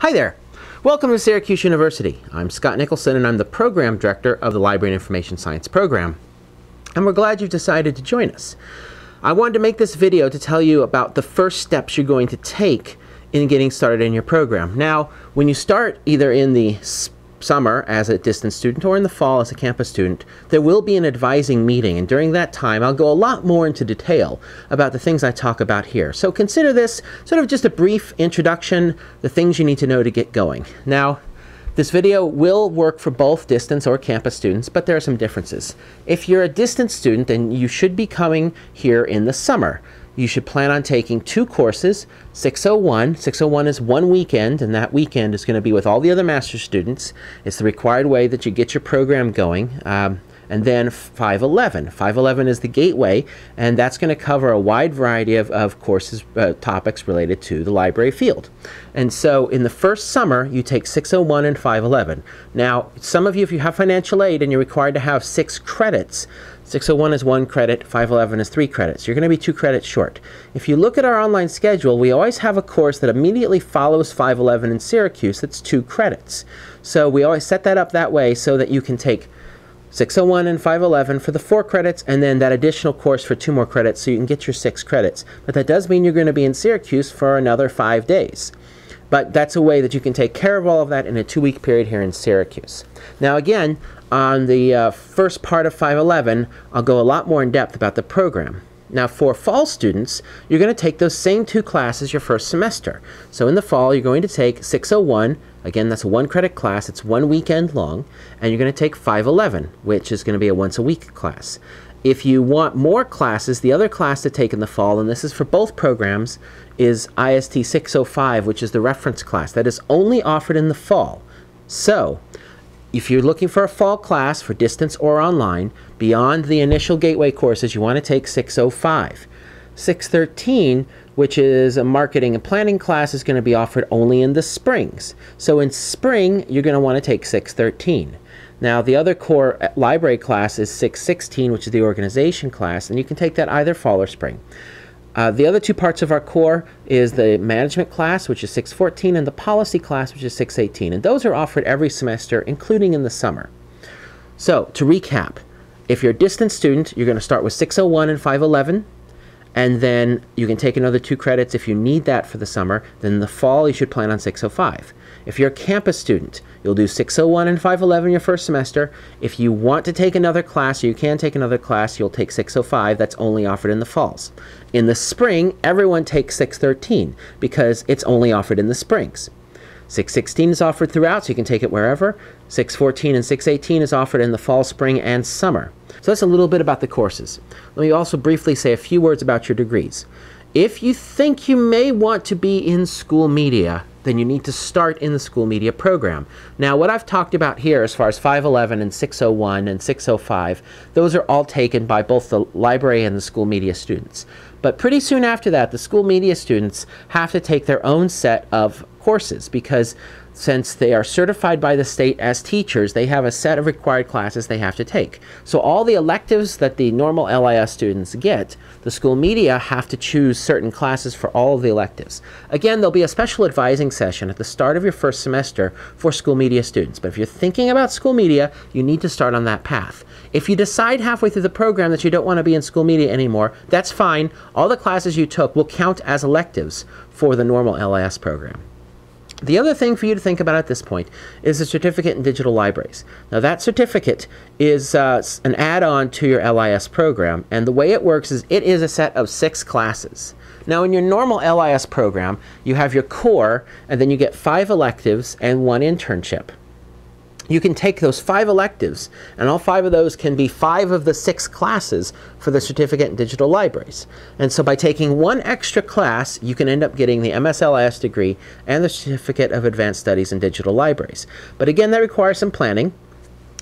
Hi there. Welcome to Syracuse University. I'm Scott Nicholson and I'm the Program Director of the Library and Information Science program. And we're glad you've decided to join us. I wanted to make this video to tell you about the first steps you're going to take in getting started in your program. Now, when you start either in the summer as a distance student or in the fall as a campus student, there will be an advising meeting, and during that time I'll go a lot more into detail about the things I talk about here. So consider this sort of just a brief introduction, the things you need to know to get going. Now, this video will work for both distance or campus students, but there are some differences. If you're a distance student, then you should be coming here in the summer. You should plan on taking 2 courses, 601. 601 is 1 weekend, and that weekend is going to be with all the other master's students. It's the required way that you get your program going. And then 511. 511 is the gateway, and that's going to cover a wide variety of courses, topics related to the library field. And so in the first summer, you take 601 and 511. Now, some of you, if you have financial aid and you're required to have 6 credits, 601 is 1 credit, 511 is 3 credits. You're going to be 2 credits short. If you look at our online schedule, we always have a course that immediately follows 511 in Syracuse that's 2 credits. So we always set that up that way so that you can take 601 and 511 for the 4 credits, and then that additional course for 2 more credits so you can get your 6 credits. But that does mean you're going to be in Syracuse for another 5 days. But that's a way that you can take care of all of that in a 2-week period here in Syracuse. Now again, on the first part of 511, I'll go a lot more in depth about the program. Now for fall students, you're going to take those same 2 classes your first semester. So in the fall, you're going to take 601. Again, that's a 1 credit class. It's 1 weekend long. And you're going to take 511, which is going to be a once-a-week class. If you want more classes, the other class to take in the fall, and this is for both programs, is IST 605, which is the reference class. That is only offered in the fall. So if you're looking for a fall class for distance or online, beyond the initial gateway courses, you want to take 605. 613, which is a marketing and planning class, is going to be offered only in the springs. So in spring, you're going to want to take 613. Now, the other core library class is 616, which is the organization class, and you can take that either fall or spring. The other 2 parts of our core is the management class, which is 614, and the policy class, which is 618. And those are offered every semester, including in the summer. So, to recap, if you're a distance student, you're going to start with 601 and 511, and then you can take another 2 credits if you need that for the summer. Then in the fall, you should plan on 605. If you're a campus student, you'll do 601 and 511 your first semester. If you want to take another class, or you can take another class, you'll take 605. That's only offered in the falls. In the spring, everyone takes 613 because it's only offered in the springs. 616 is offered throughout, so you can take it wherever. 614 and 618 is offered in the fall, spring, and summer. So that's a little bit about the courses. Let me also briefly say a few words about your degrees. If you think you may want to be in school media, then you need to start in the school media program. Now, what I've talked about here as far as 511 and 601 and 605, those are all taken by both the library and the school media students. But pretty soon after that, the school media students have to take their own set of courses because since they are certified by the state as teachers, they have a set of required classes they have to take. So all the electives that the normal LIS students get, the school media have to choose certain classes for all of the electives. Again, there'll be a special advising session at the start of your first semester for school media students. But if you're thinking about school media, you need to start on that path. If you decide halfway through the program that you don't want to be in school media anymore, that's fine. All the classes you took will count as electives for the normal LIS program. The other thing for you to think about at this point is a certificate in digital libraries. Now that certificate is an add-on to your LIS program, and the way it works is it is a set of 6 classes. Now in your normal LIS program, you have your core, and then you get 5 electives and 1 internship. You can take those 5 electives, and all 5 of those can be 5 of the 6 classes for the certificate in digital libraries. And so by taking 1 extra class, you can end up getting the MSLIS degree and the certificate of advanced studies in digital libraries. But again, that requires some planning.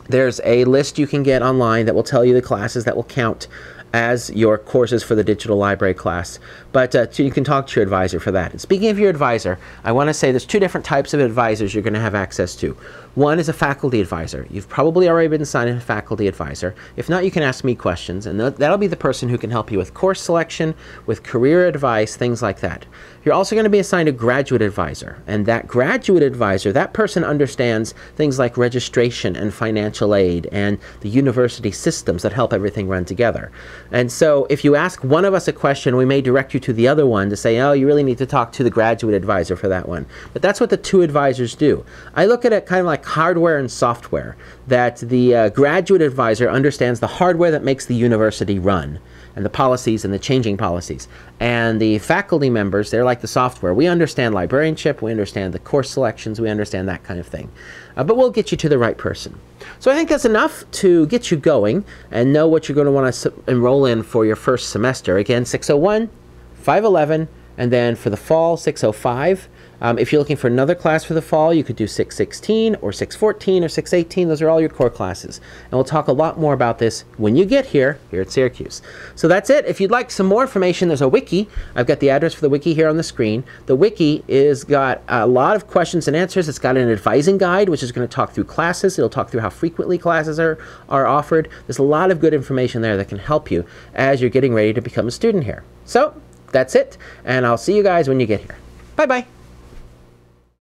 There's a list you can get online that will tell you the classes that will count as your courses for the digital library class. But so you can talk to your advisor for that. And speaking of your advisor, I want to say there's two different types of advisors you're going to have access to. One is a faculty advisor. You've probably already been assigned a faculty advisor. If not, you can ask me questions, and that'll be the person who can help you with course selection, with career advice, things like that. You're also going to be assigned a graduate advisor, and that graduate advisor, that person understands things like registration and financial aid and the university systems that help everything run together. And so if you ask one of us a question, we may direct you to the other one to say, oh, you really need to talk to the graduate advisor for that one. But that's what the two advisors do. I look at it kind of like hardware and software, that the graduate advisor understands the hardware that makes the university run, and the policies and the changing policies. And the faculty members, they're like the software. We understand librarianship, we understand the course selections, we understand that kind of thing. But we'll get you to the right person. So I think that's enough to get you going and know what you're going to want to enroll in for your first semester. Again, 601, 511, and then for the fall, 605. If you're looking for another class for the fall, you could do 616 or 614 or 618. Those are all your core classes. And we'll talk a lot more about this when you get here at Syracuse. So that's it. If you'd like some more information, there's a wiki. I've got the address for the wiki here on the screen. The wiki is got a lot of questions and answers. It's got an advising guide, which is going to talk through classes. It'll talk through how frequently classes are offered. There's a lot of good information there that can help you as you're getting ready to become a student here. So that's it, and I'll see you guys when you get here. Bye-bye.